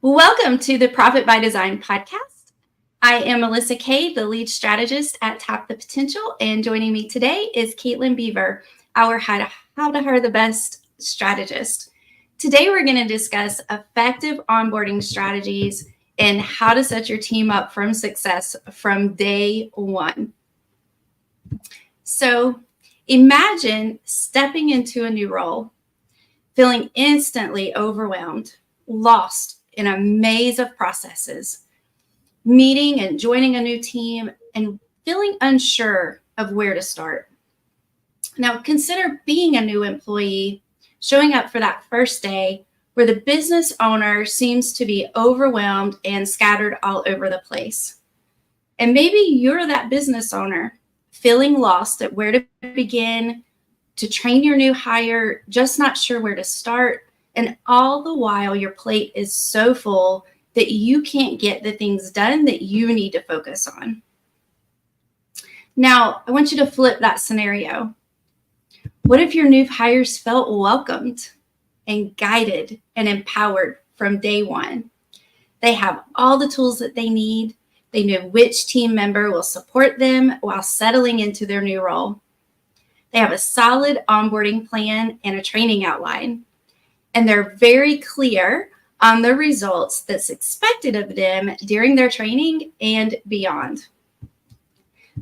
Welcome to the Profit by Design podcast. I am Melissa Kay, the lead strategist at Tap the Potential, and joining me today is Kaitlyn Beaver, our How to Hire the Best strategist. Today, we're going to discuss effective onboarding strategies and how to set your team up for success from day one. So imagine stepping into a new role, feeling instantly overwhelmed, lost in a maze of processes, meeting and joining a new team, and feeling unsure of where to start. Now, consider being a new employee, showing up for that first day where the business owner seems to be overwhelmed and scattered all over the place. And maybe you're that business owner feeling lost at where to begin, to train your new hire, just not sure where to start. And all the while, your plate is so full that you can't get the things done that you need to focus on. Now, I want you to flip that scenario. What if your new hires felt welcomed and guided and empowered from day one? They have all the tools that they need. They know which team member will support them while settling into their new role. They have a solid onboarding plan and a training outline. And they're very clear on the results that's expected of them during their training and beyond.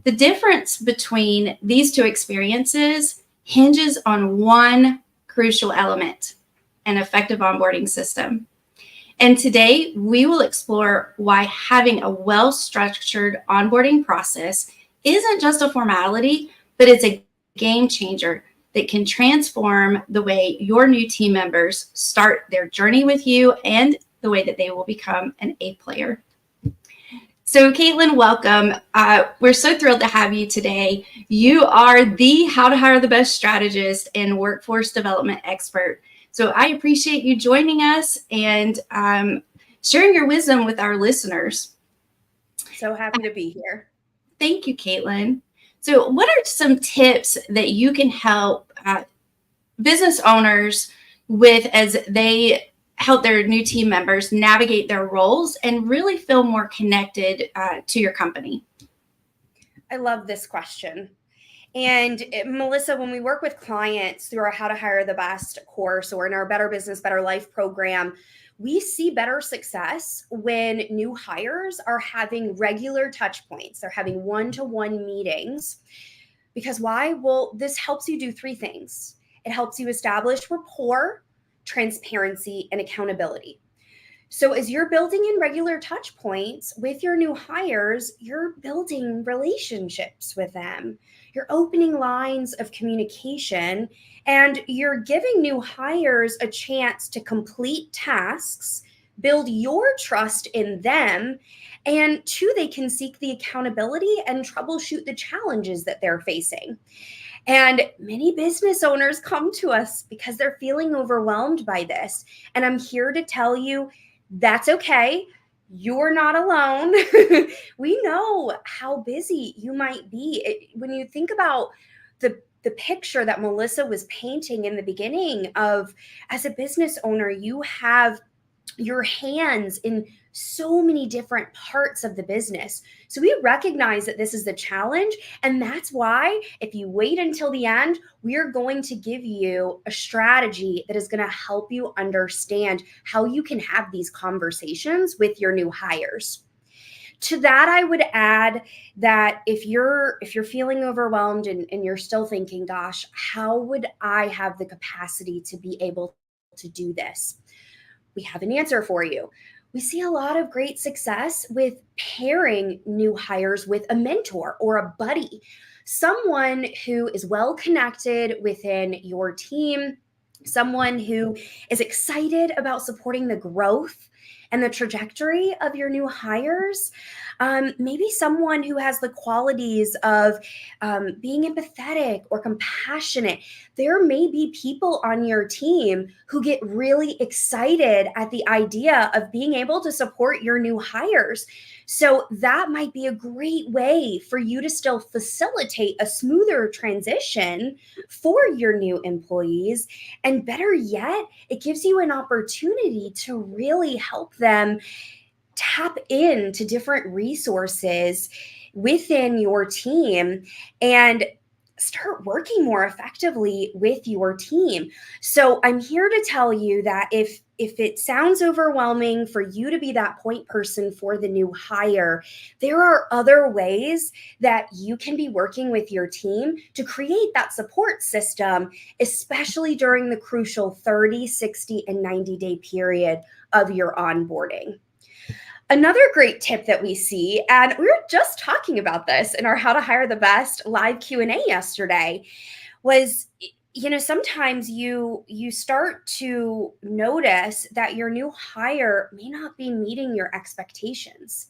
The difference between these two experiences hinges on one crucial element: an effective onboarding system. And today, we will explore why having a well-structured onboarding process isn't just a formality, but it's a game changer that can transform the way your new team members start their journey with you and the way that they will become an A player. So Kaitlyn, welcome. We're so thrilled to have you today. You are the How to Hire the Best strategist and workforce development expert. So I appreciate you joining us and sharing your wisdom with our listeners. So happy to be here. Thank you, Kaitlyn. So what are some tips that you can help business owners with as they help their new team members navigate their roles and really feel more connected to your company? I love this question. And Melissa, when we work with clients through our How to Hire the Best course or in our Better Business, Better Life program, we see better success when new hires are having regular touch points. They're having one-to-one meetings. Because why? Well, this helps you do three things. It helps you establish rapport, transparency, and accountability. So as you're building in regular touch points with your new hires, you're building relationships with them. You're opening lines of communication, and you're giving new hires a chance to complete tasks, build your trust in them, and two, they can seek the accountability and troubleshoot the challenges that they're facing. And many business owners come to us because they're feeling overwhelmed by this. And I'm here to tell you, that's okay. You're not alone. We know how busy you might be. When you think about the picture that Melissa was painting in the beginning of, as a business owner, you have your hands in so many different parts of the business. So we recognize that this is the challenge. And that's why if you wait until the end, we're going to give you a strategy that is going to help you understand how you can have these conversations with your new hires. To that, I would add that if you're feeling overwhelmed and you're still thinking, gosh, how would I have the capacity to be able to do this? We have an answer for you. We see a lot of great success with pairing new hires with a mentor or a buddy, someone who is well connected within your team, someone who is excited about supporting the growth and the trajectory of your new hires. Maybe someone who has the qualities of being empathetic or compassionate. There may be people on your team who get really excited at the idea of being able to support your new hires. So that might be a great way for you to still facilitate a smoother transition for your new employees. And better yet, it gives you an opportunity to really help them tap into different resources within your team and start working more effectively with your team. So I'm here to tell you that if it sounds overwhelming for you to be that point person for the new hire, there are other ways that you can be working with your team to create that support system, especially during the crucial 30, 60, and 90-day period of your onboarding. Another great tip that we see, and we were just talking about this in our How to Hire the Best live Q&A yesterday, was, sometimes you start to notice that your new hire may not be meeting your expectations.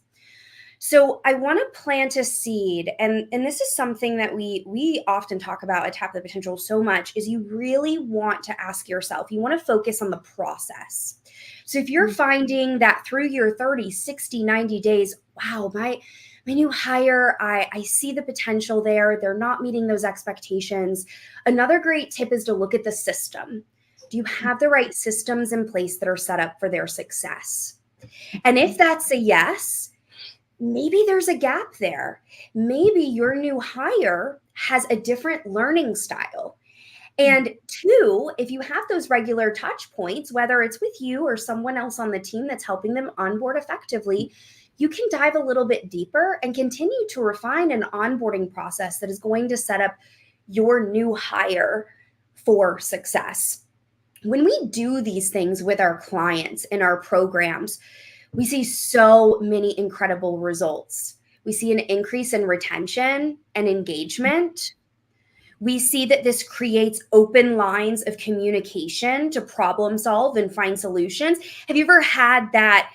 So I want to plant a seed, and this is something that we often talk about at Tap the Potential so much, is you really want to ask yourself, you want to focus on the process. So if you're finding that through your 30, 60, 90 days, wow, my new hire, I see the potential there. They're not meeting those expectations. Another great tip is to look at the system. Do you have the right systems in place that are set up for their success? And if that's a yes, maybe there's a gap there. Maybe your new hire has a different learning style. And two, if you have those regular touch points, whether it's with you or someone else on the team that's helping them onboard effectively, you can dive a little bit deeper and continue to refine an onboarding process that is going to set up your new hire for success. When we do these things with our clients in our programs, we see so many incredible results. We see an increase in retention and engagement. We see that this creates open lines of communication to problem solve and find solutions. Have you ever had that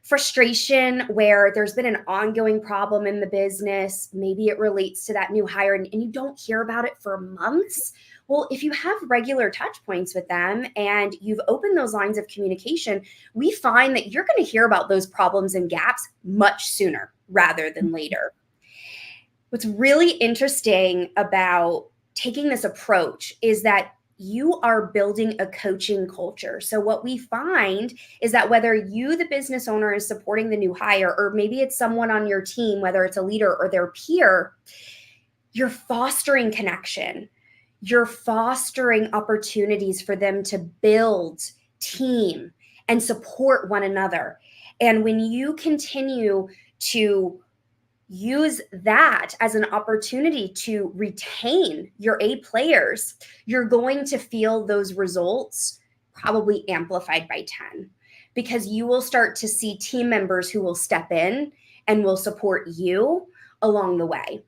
frustration where there's been an ongoing problem in the business? Maybe it relates to that new hire and you don't hear about it for months. Well, if you have regular touch points with them and you've opened those lines of communication, we find that you're going to hear about those problems and gaps much sooner rather than later. What's really interesting about taking this approach is that you are building a coaching culture. So what we find is that whether you, the business owner, is supporting the new hire, or maybe it's someone on your team, whether it's a leader or their peer, you're fostering connection. You're fostering opportunities for them to build team and support one another. And when you continue to use that as an opportunity to retain your A players, you're going to feel those results probably amplified by 10, because you will start to see team members who will step in and will support you along the way.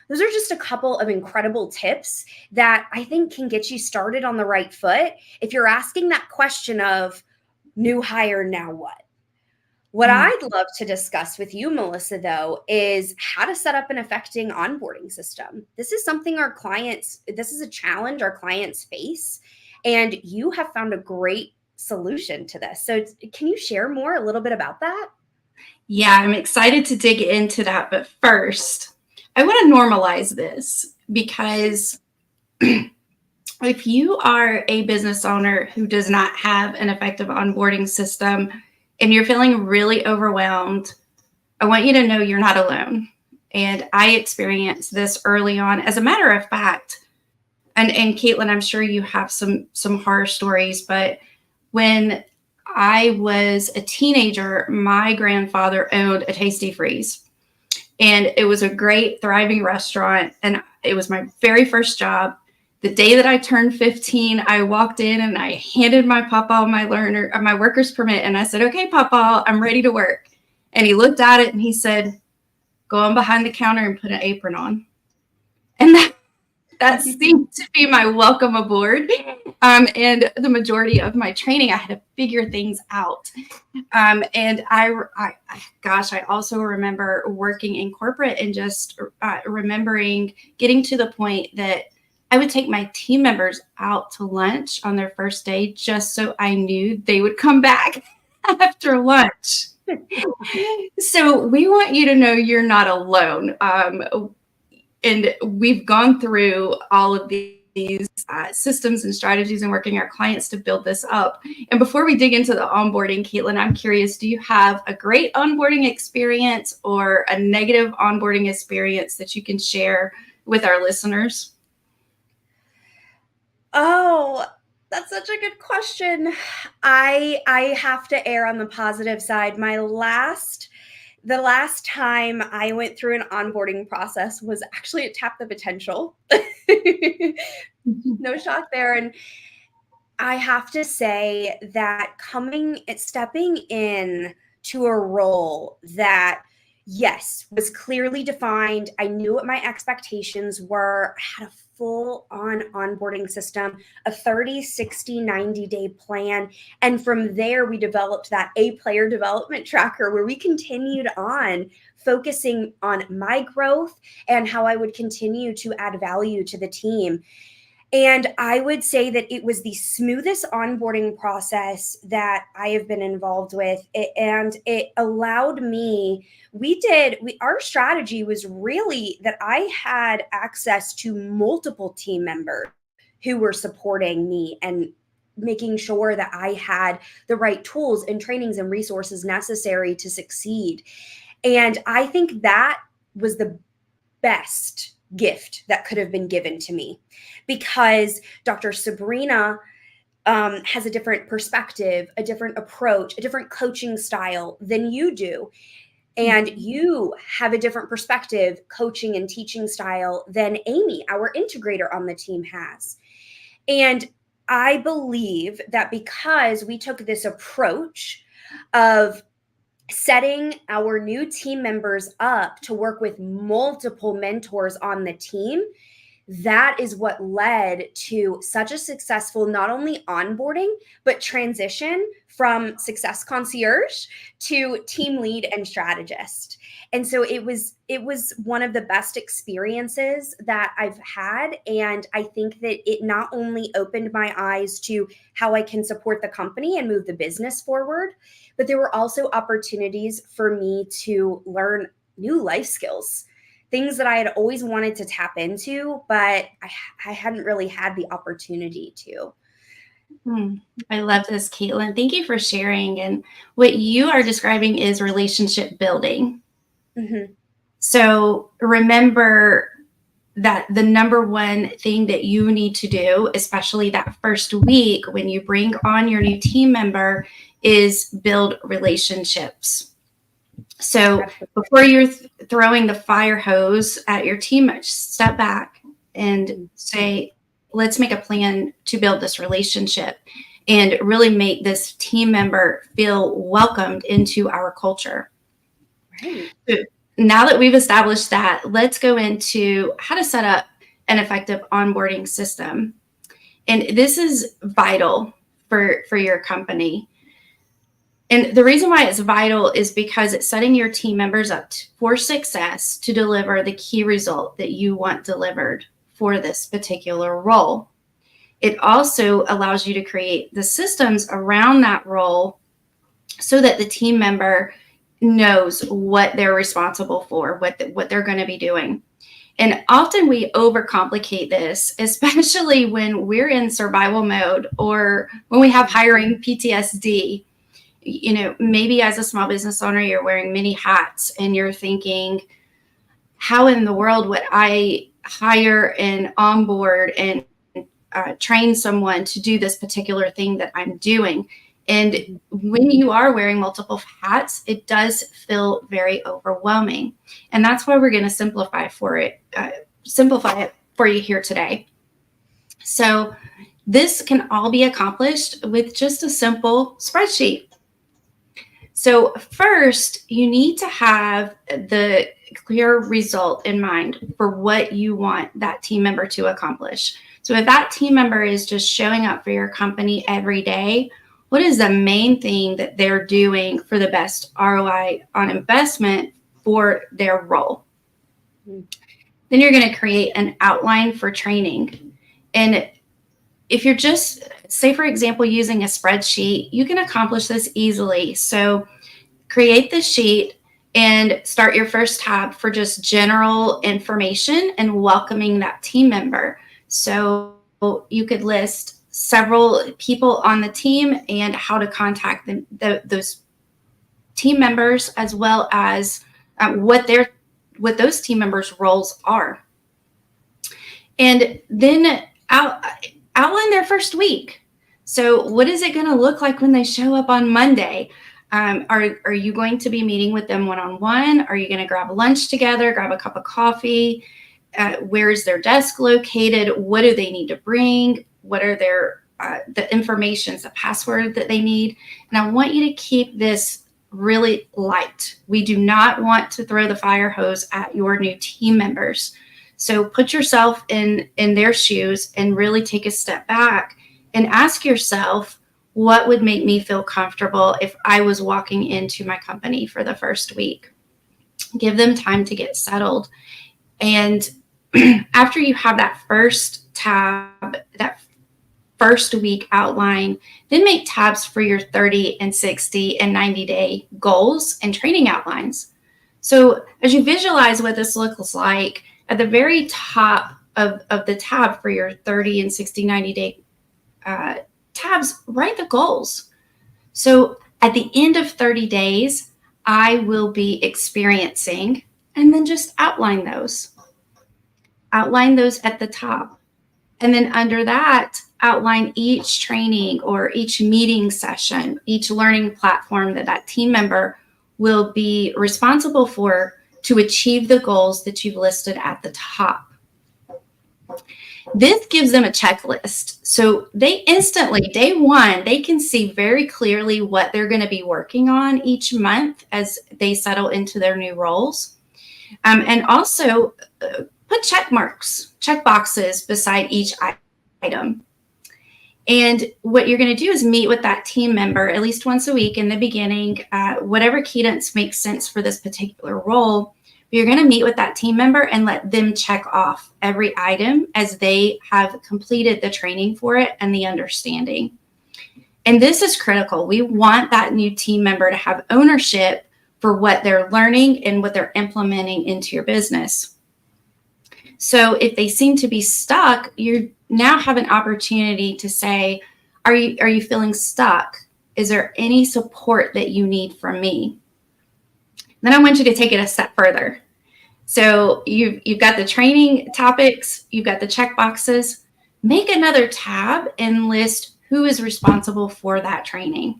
Those are just a couple of incredible tips that I think can get you started on the right foot if you're asking that question of new hire, now what? What I'd love to discuss with you, Melissa, though, is how to set up an effective onboarding system. This is something this is a challenge our clients face, and you have found a great solution to this. So can you share more a little bit about that? Yeah, I'm excited to dig into that. But first, I want to normalize this, because if you are a business owner who does not have an effective onboarding system and you're feeling really overwhelmed, I want you to know you're not alone. And I experienced this early on. As a matter of fact, and Kaitlyn, I'm sure you have some horror stories, but when I was a teenager, my grandfather owned a Tasty Freeze. And it was a great, thriving restaurant. And it was my very first job. The day that I turned 15, I walked in and I handed my papa my worker's permit. And I said, "Okay, papa, I'm ready to work." And he looked at it and he said, "Go on behind the counter and put an apron on." And that seemed to be my welcome aboard. And the majority of my training, I had to figure things out. And gosh, I also remember working in corporate and just remembering getting to the point that I would take my team members out to lunch on their first day just so I knew they would come back after lunch. So we want you to know you're not alone. And we've gone through all of these systems and strategies and working our clients to build this up. And before we dig into the onboarding, Kaitlyn, I'm curious, do you have a great onboarding experience or a negative onboarding experience that you can share with our listeners? Oh, that's such a good question. I have to err on the positive side. The last time I went through an onboarding process was actually at Tap the Potential. No shock there. And I have to say that stepping in to a role that, yes, was clearly defined. I knew what my expectations were. I had a full on onboarding system, a 30, 60, 90-day plan. And from there, we developed that player development tracker where we continued on focusing on my growth and how I would continue to add value to the team. And I would say that it was the smoothest onboarding process that I have been involved with. And it allowed me, our strategy was really that I had access to multiple team members who were supporting me and making sure that I had the right tools and trainings and resources necessary to succeed. And I think that was the best gift that could have been given to me, because Dr. Sabrina has a different perspective, a different approach, a different coaching style than you do. And you have a different perspective, coaching and teaching style than Amy, our integrator on the team, has. And I believe that because we took this approach of setting our new team members up to work with multiple mentors on the team, that is what led to such a successful, not only onboarding, but transition from success concierge to team lead and strategist. And so it was one of the best experiences that I've had. And I think that it not only opened my eyes to how I can support the company and move the business forward, but there were also opportunities for me to learn new life skills, things that I had always wanted to tap into, but I hadn't really had the opportunity to. I love this, Kaitlyn. Thank you for sharing. And what you are describing is relationship building. Mm-hmm. So remember that the number one thing that you need to do, especially that first week when you bring on your new team member, is build relationships. So before you're throwing the fire hose at your team, step back and say, let's make a plan to build this relationship and really make this team member feel welcomed into our culture. Right. So now that we've established that, let's go into how to set up an effective onboarding system. And this is vital for your company. And the reason why it's vital is because it's setting your team members up for success to deliver the key result that you want delivered for this particular role. It also allows you to create the systems around that role so that the team member knows what they're responsible for, what they're going to be doing. And often we overcomplicate this, especially when we're in survival mode or when we have hiring PTSD. You know, maybe as a small business owner, you're wearing many hats and you're thinking, how in the world would I hire and onboard and train someone to do this particular thing that I'm doing? And when you are wearing multiple hats, it does feel very overwhelming. And that's why we're going to simplify it for you here today. So this can all be accomplished with just a simple spreadsheet. So first, you need to have the clear result in mind for what you want that team member to accomplish. So if that team member is just showing up for your company every day, what is the main thing that they're doing for the best ROI on investment for their role? Then you're going to create an outline for training. And if you're just, say, for example, using a spreadsheet, you can accomplish this easily. So create the sheet and start your first tab for just general information and welcoming that team member. So you could list several people on the team and how to contact them, those team members, as well as what those team members' roles are. And then outline their first week. So what is it going to look like when they show up on Monday? Are you going to be meeting with them one-on-one? Are you going to grab lunch together, grab a cup of coffee? Where's their desk located? What do they need to bring? What are their the information, the password that they need? And I want you to keep this really light. We do not want to throw the fire hose at your new team members. So put yourself in their shoes and really take a step back and ask yourself, what would make me feel comfortable if I was walking into my company for the first week? Give them time to get settled. And after you have that first tab, that first week outline, then make tabs for your 30 and 60 and 90-day goals and training outlines. So as you visualize what this looks like, at the very top of the tab for your 30 and 60, 90-day tabs, write the goals. So at the end of 30 days, I will be experiencing, and then just outline those. Outline those at the top. And then under that, outline each training or each meeting session, each learning platform that team member will be responsible for to achieve the goals that you've listed at the top. This gives them a checklist. So they instantly, day one, they can see very clearly what they're going to be working on each month as they settle into their new roles. And also put check boxes beside each item. And what you're going to do is meet with that team member at least once a week in the beginning, whatever cadence makes sense for this particular role. You're going to meet with that team member and let them check off every item as they have completed the training for it and the understanding. And this is critical. We want that new team member to have ownership for what they're learning and what they're implementing into your business. So if they seem to be stuck, you now have an opportunity to say, are you feeling stuck? Is there any support that you need from me? Then I want you to take it a step further. So you've got the training topics, you've got the check boxes. Make another tab and list who is responsible for that training.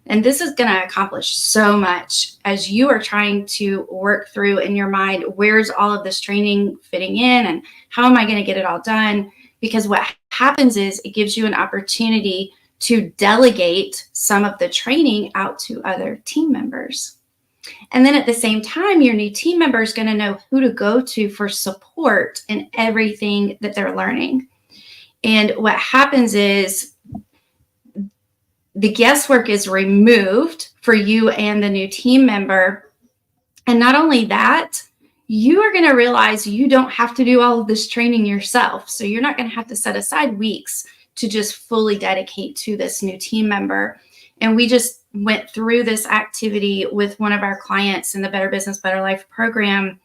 And this is going to accomplish so much as you are trying to work through in your mind, where's all of this training fitting in and how am I going to get it all done? Because what happens is it gives you an opportunity to delegate some of the training out to other team members. And then at the same time, your new team member is going to know who to go to for support in everything that they're learning. And what happens is the guesswork is removed for you and the new team member. And not only that, you are going to realize you don't have to do all of this training yourself. So you're not going to have to set aside weeks to just fully dedicate to this new team member. And we just went through this activity with one of our clients in the Better Business, Better Life program,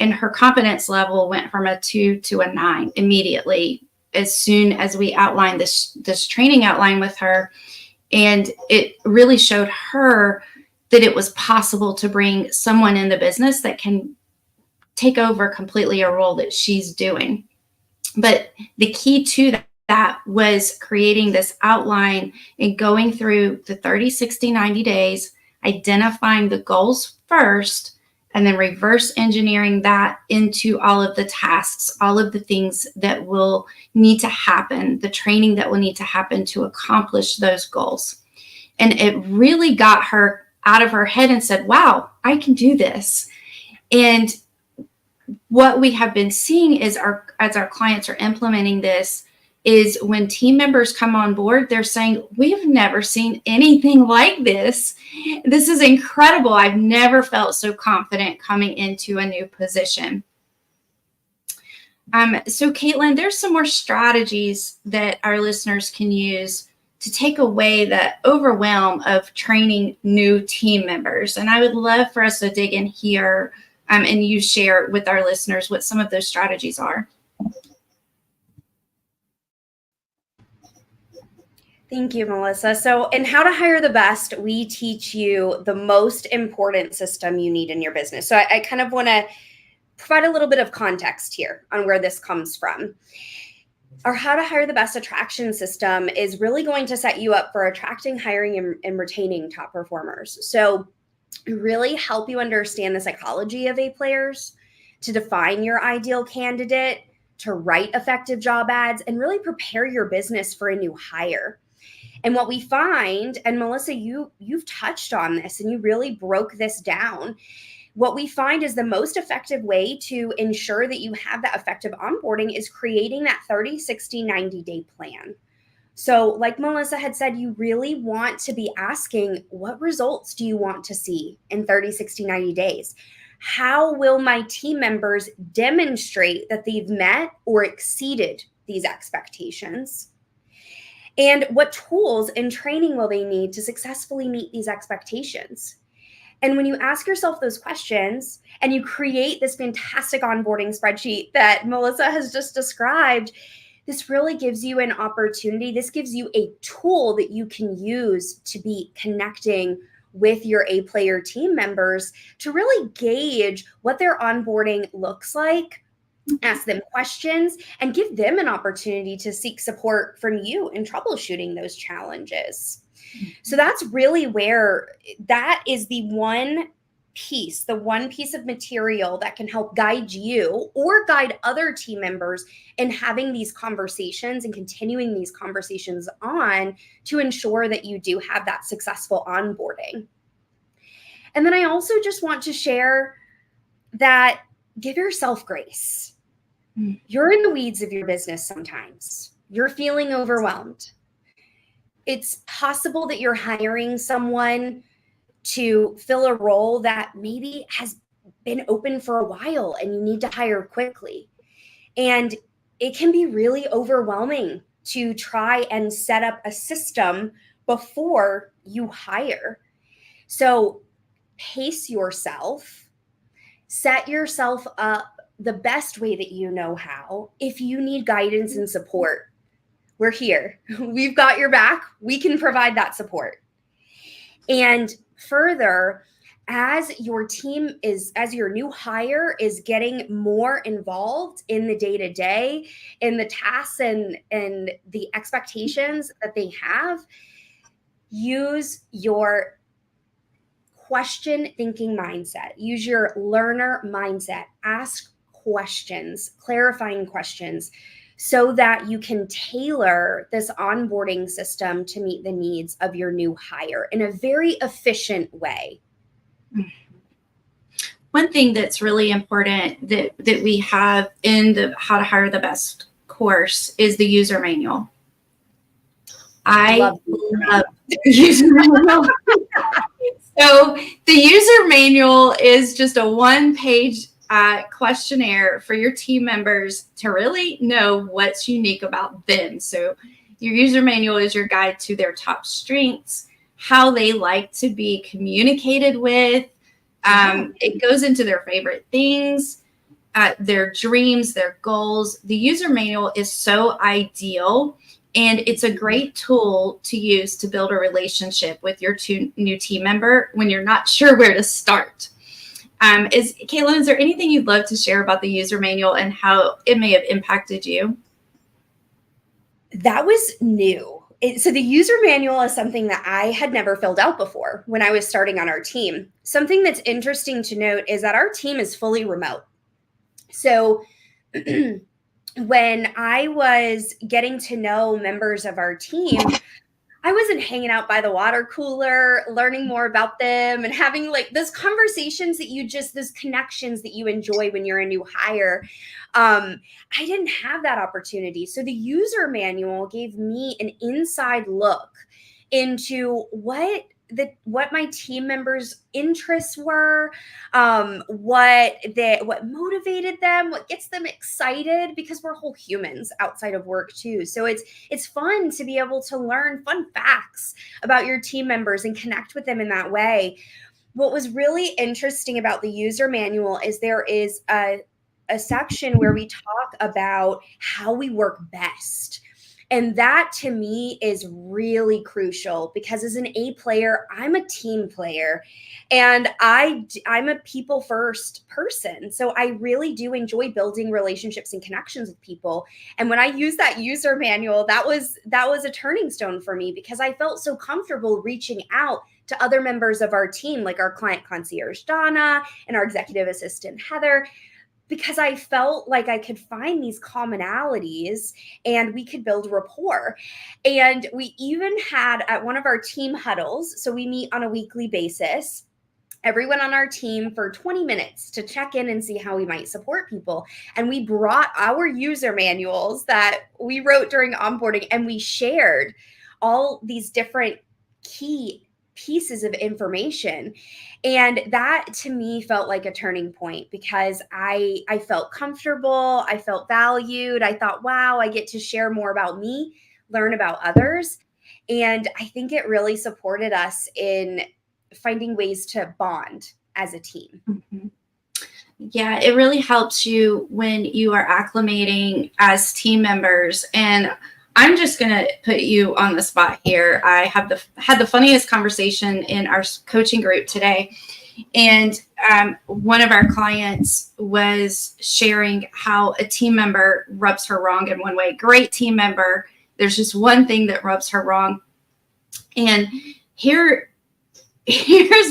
and her confidence level went from a 2 to a 9 immediately as soon as we outlined this training outline with her. And it really showed her that it was possible to bring someone in the business that can take over completely a role that she's doing. But the key to that was creating this outline and going through the 30, 60, 90 days, identifying the goals first, and then reverse engineering that into all of the tasks, all of the things that will need to happen, the training that will need to happen to accomplish those goals. And it really got her out of her head and said, wow, I can do this. And what we have been seeing is as our clients are implementing this, is when team members come on board, they're saying, we've never seen anything like this. This is incredible. I've never felt so confident coming into a new position. So Kaitlyn, there's some more strategies that our listeners can use to take away the overwhelm of training new team members. And I would love for us to dig in here and you share with our listeners what some of those strategies are. Thank you, Melissa. So in How to Hire the Best, we teach you the most important system you need in your business. So I kind of want to provide a little bit of context here on where this comes from. Our How to Hire the Best attraction system is really going to set you up for attracting, hiring, and retaining top performers. So really help you understand the psychology of A players, to define your ideal candidate, to write effective job ads, and really prepare your business for a new hire. And what we find, and Melissa, you've touched on this and you really broke this down. What we find is the most effective way to ensure that you have that effective onboarding is creating that 30, 60, 90-day plan. So like Melissa had said, you really want to be asking, what results do you want to see in 30, 60, 90 days? How will my team members demonstrate that they've met or exceeded these expectations? And what tools and training will they need to successfully meet these expectations? And when you ask yourself those questions and you create this fantastic onboarding spreadsheet that Melissa has just described, this really gives you an opportunity. This gives you a tool that you can use to be connecting with your A player team members to really gauge what their onboarding looks like, ask them questions, and give them an opportunity to seek support from you in troubleshooting those challenges. So that's really where that is the one piece of material that can help guide you or guide other team members in having these conversations and continuing these conversations on to ensure that you do have that successful onboarding. And then I also just want to share that give yourself grace. You're in the weeds of your business sometimes. You're feeling overwhelmed. It's possible that you're hiring someone to fill a role that maybe has been open for a while and you need to hire quickly. And it can be really overwhelming to try and set up a system before you hire. So pace yourself, set yourself up the best way that you know how. If you need guidance and support, we're here. We've got your back. We can provide that support. And further, as your new hire is getting more involved in the day-to-day, in the tasks and the expectations that they have, use your question thinking mindset. Use your learner mindset. Ask questions, clarifying questions, so that you can tailor this onboarding system to meet the needs of your new hire in a very efficient way. One thing that's really important that we have in the How to Hire the Best course is the user manual. I love the user manual. So the user manual is just a one-page questionnaire for your team members to really know what's unique about them. So your user manual is your guide to their top strengths, how they like to be communicated with. It goes into their favorite things, their dreams, their goals. The user manual is so ideal, and it's a great tool to use to build a relationship with your new team member when you're not sure where to start. Kaitlyn, is there anything you'd love to share about the user manual and how it may have impacted you? That was new. So the user manual is something that I had never filled out before when I was starting on our team. Something that's interesting to note is that our team is fully remote. So when I was getting to know members of our team, I wasn't hanging out by the water cooler, learning more about them and having like those conversations that those connections that you enjoy when you're a new hire. I didn't have that opportunity. So the user manual gave me an inside look into what my team members' interests were, what motivated them, what gets them excited, because we're whole humans outside of work too. So it's fun to be able to learn fun facts about your team members and connect with them in that way. What was really interesting about the user manual is there is a section where we talk about how we work best. And that to me is really crucial, because as an A player, I'm a team player and I'm a people first person. So I really do enjoy building relationships and connections with people. And when I used that user manual, that was a turning stone for me, because I felt so comfortable reaching out to other members of our team, like our client concierge, Donna, and our executive assistant, Heather, because I felt like I could find these commonalities and we could build rapport. And we even had at one of our team huddles, so we meet on a weekly basis, everyone on our team for 20 minutes to check in and see how we might support people. And we brought our user manuals that we wrote during onboarding, and we shared all these different key pieces of information. And that to me felt like a turning point, because I felt comfortable, I felt valued. I thought, wow, I get to share more about me, learn about others. And I think it really supported us in finding ways to bond as a team. Mm-hmm. Yeah, it really helps you when you are acclimating as team members. And I'm just going to put you on the spot here. I had the funniest conversation in our coaching group today. And one of our clients was sharing how a team member rubs her wrong in one way. Great team member. There's just one thing that rubs her wrong. And here's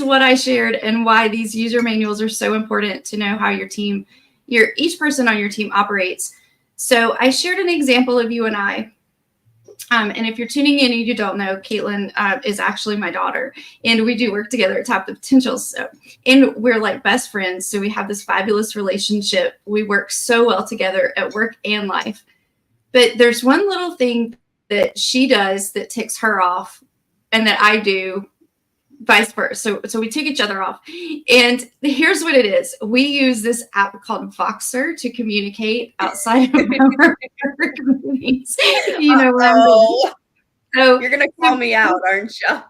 what I shared and why these user manuals are so important to know how each person on your team operates. So I shared an example of you and I. And if you're tuning in and you don't know, Kaitlyn is actually my daughter, and we do work together at Tap the Potential. So, and we're like best friends. So we have this fabulous relationship. We work so well together at work and life. But there's one little thing that she does that ticks her off, and that I do vice versa. So we tick each other off. And here's what it is. We use this app called Voxer to communicate outside of our work meetings. You know where I'm going. So you're going to call me out, aren't you?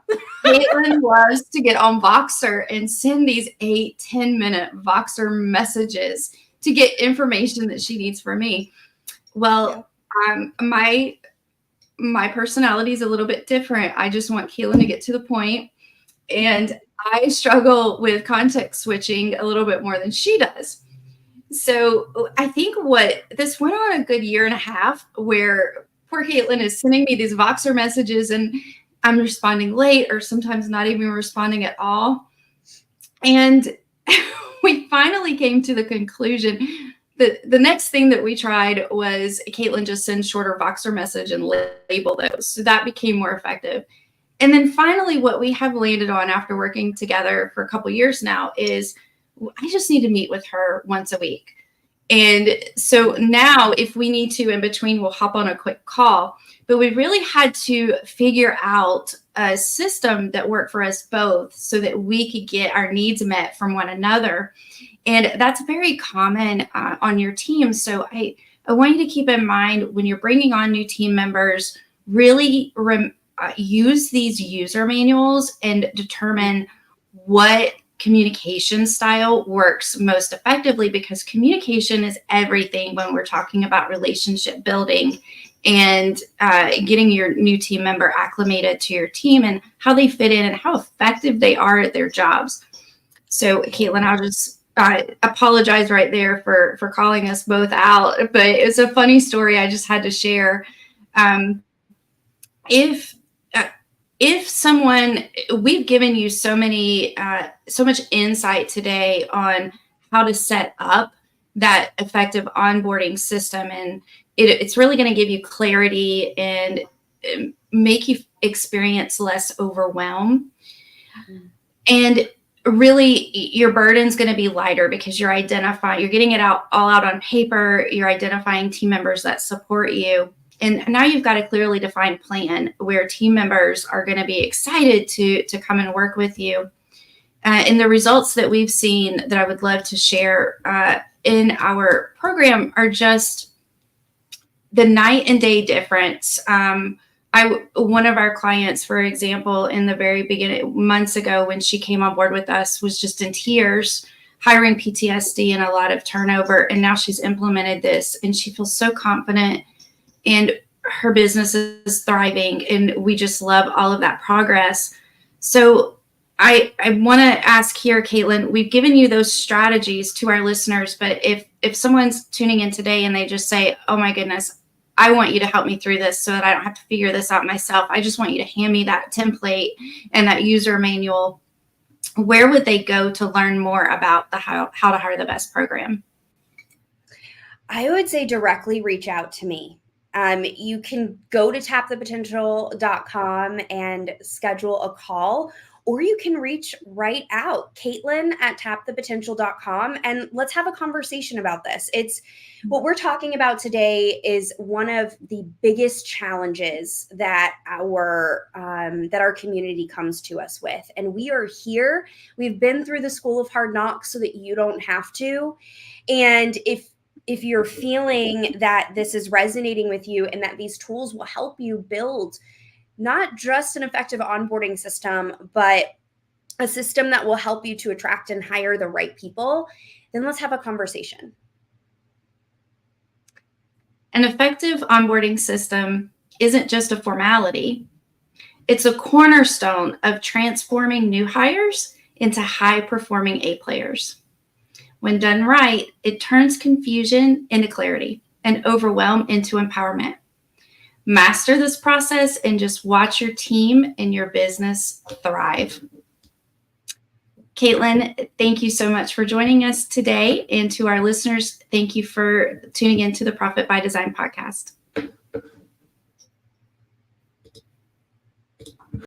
Kaitlyn loves to get on Voxer and send these 8-10 minute Voxer messages to get information that she needs from me. Well, my personality is a little bit different. I just want Kaitlyn to get to the point. And I struggle with context switching a little bit more than she does. So I think this went on a good year and a half, where poor Kaitlyn is sending me these Voxer messages and I'm responding late, or sometimes not even responding at all. And we finally came to the conclusion that the next thing that we tried was Kaitlyn just send shorter Voxer message and label those. So that became more effective. And then finally, what we have landed on after working together for a couple of years now is I just need to meet with her once a week. And so now if we need to in between, we'll hop on a quick call. But we really had to figure out a system that worked for us both so that we could get our needs met from one another. And that's very common on your team. So I want you to keep in mind when you're bringing on new team members, really use these user manuals and determine what communication style works most effectively, because communication is everything when we're talking about relationship building and getting your new team member acclimated to your team and how they fit in and how effective they are at their jobs. So Kaitlyn, I'll just apologize right there for calling us both out, but it's a funny story I just had to share. If someone, we've given you so much insight today on how to set up that effective onboarding system, and it's really going to give you clarity and make you experience less overwhelm. Mm. And really, your burden's going to be lighter because you're getting it all out on paper. You're identifying team members that support you. And now you've got a clearly defined plan where team members are going to be excited to come and work with you. And the results that we've seen that I would love to share in our program are just the night and day difference. One of our clients, for example, in the very beginning, months ago, when she came on board with us, was just in tears, hiring PTSD and a lot of turnover. And now she's implemented this and she feels so confident and her business is thriving. And we just love all of that progress. So I want to ask here, Kaitlyn, we've given you those strategies to our listeners, but if someone's tuning in today and they just say, oh my goodness, I want you to help me through this so that I don't have to figure this out myself. I just want you to hand me that template and that user manual. Where would they go to learn more about the how to hire the best program? I would say directly reach out to me. You can go to tapthepotential.com and schedule a call, or you can reach right out, Kaitlyn at tapthepotential.com, and let's have a conversation about this. It's what we're talking about today is one of the biggest challenges that our community comes to us with. And we are here. We've been through the School of Hard Knocks so that you don't have to. And if you're feeling that this is resonating with you and that these tools will help you build not just an effective onboarding system, but a system that will help you to attract and hire the right people, then let's have a conversation. An effective onboarding system isn't just a formality. It's a cornerstone of transforming new hires into high-performing A players. When done right, it turns confusion into clarity and overwhelm into empowerment. Master this process and just watch your team and your business thrive. Kaitlyn, thank you so much for joining us today. And to our listeners, thank you for tuning into the Profit by Design podcast.